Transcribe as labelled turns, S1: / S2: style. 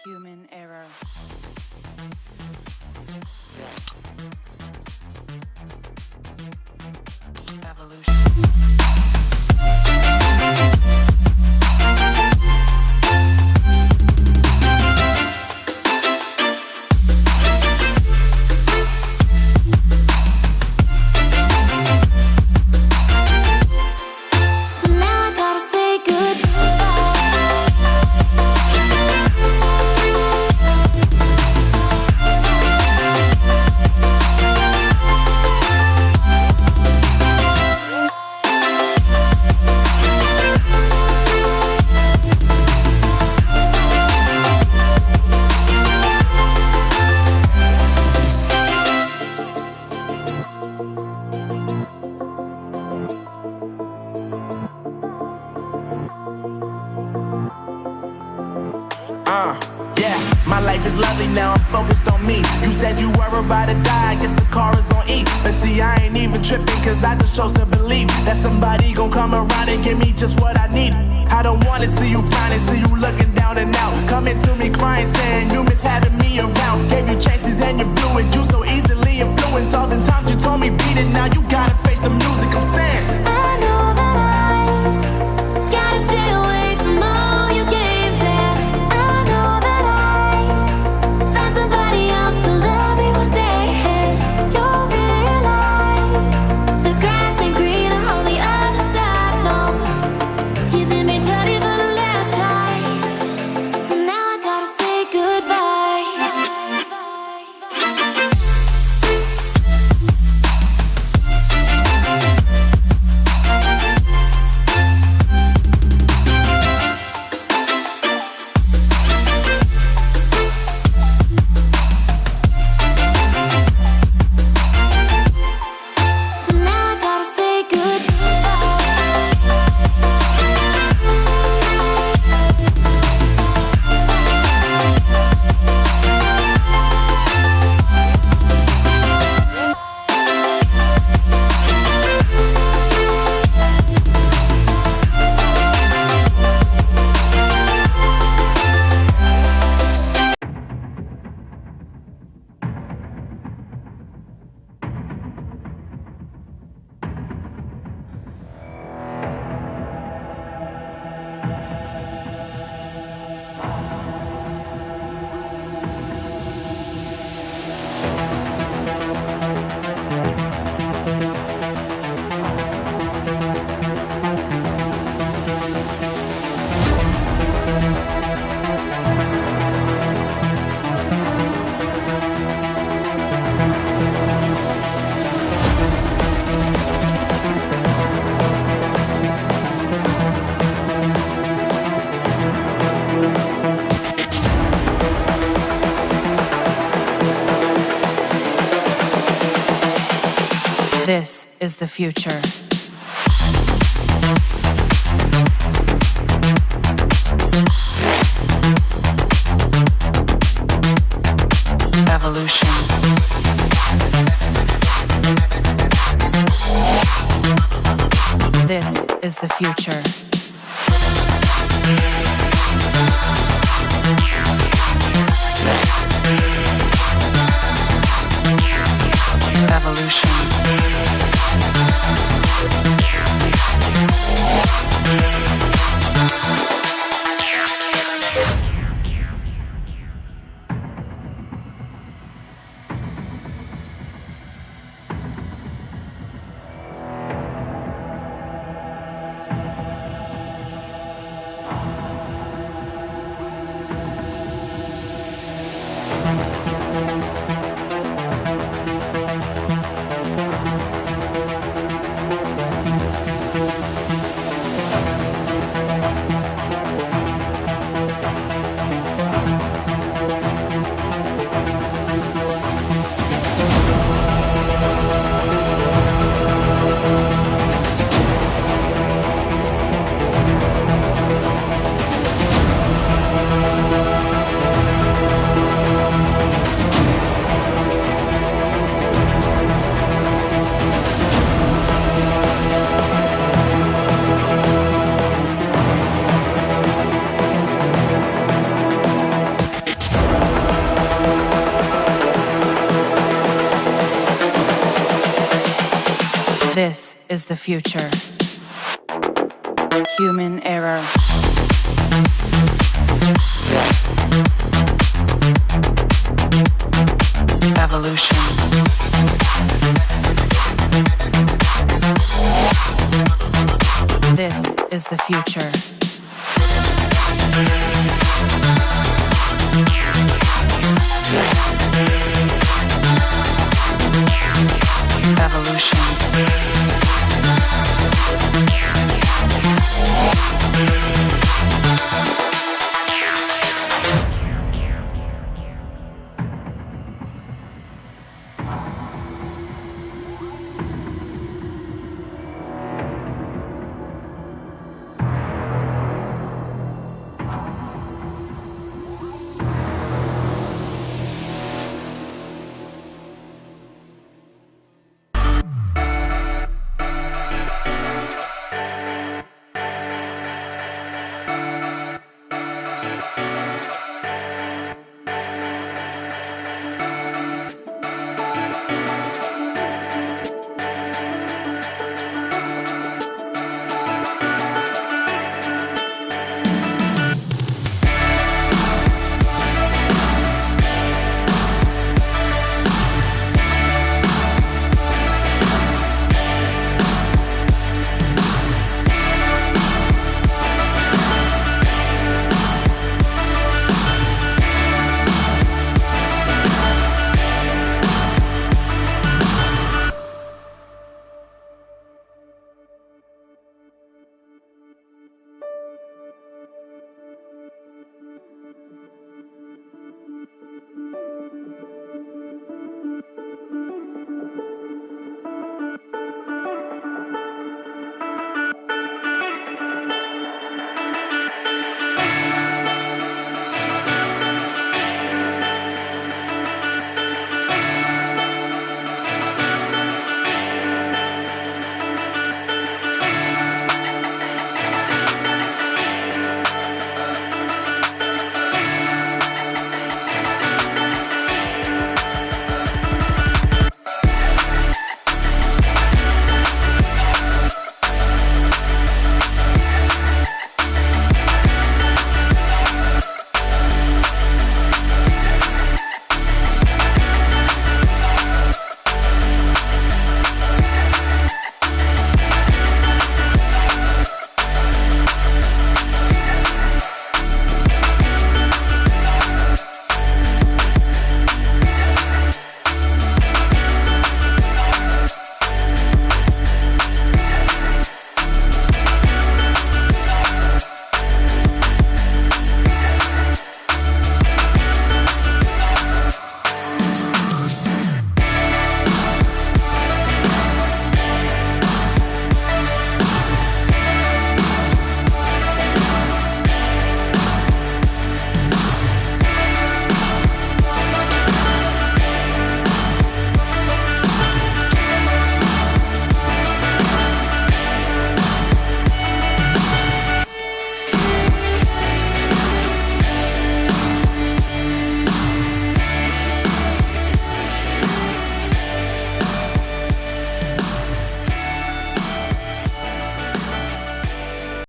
S1: Human error. Evolution.
S2: Yeah, my life is lovely now, I'm focused on me. You said you were about to die, I guess the car is on E. But see, I ain't even tripping, cause I just chose to believe that somebody gon' come around and give me just what I need. I don't wanna see you frowning, see you looking down and out, coming to me crying, saying you miss having me around. Gave you chances and you blew it, you so easily influenced. All the times you told me beat it, now you gotta face the music. I'm saying
S3: I know that I gotta stay away from all your games, yeah. I know that I found somebody else to love me one day, and you'll realize the grass ain't greener on the other side, no. You did me dirty for the last time, so now I gotta say goodbye. So now I gotta say goodbye.
S1: This is the future. Evolution. This is the future. Evolution. This is the future. Human error. Evolution. This is the future. Evolution.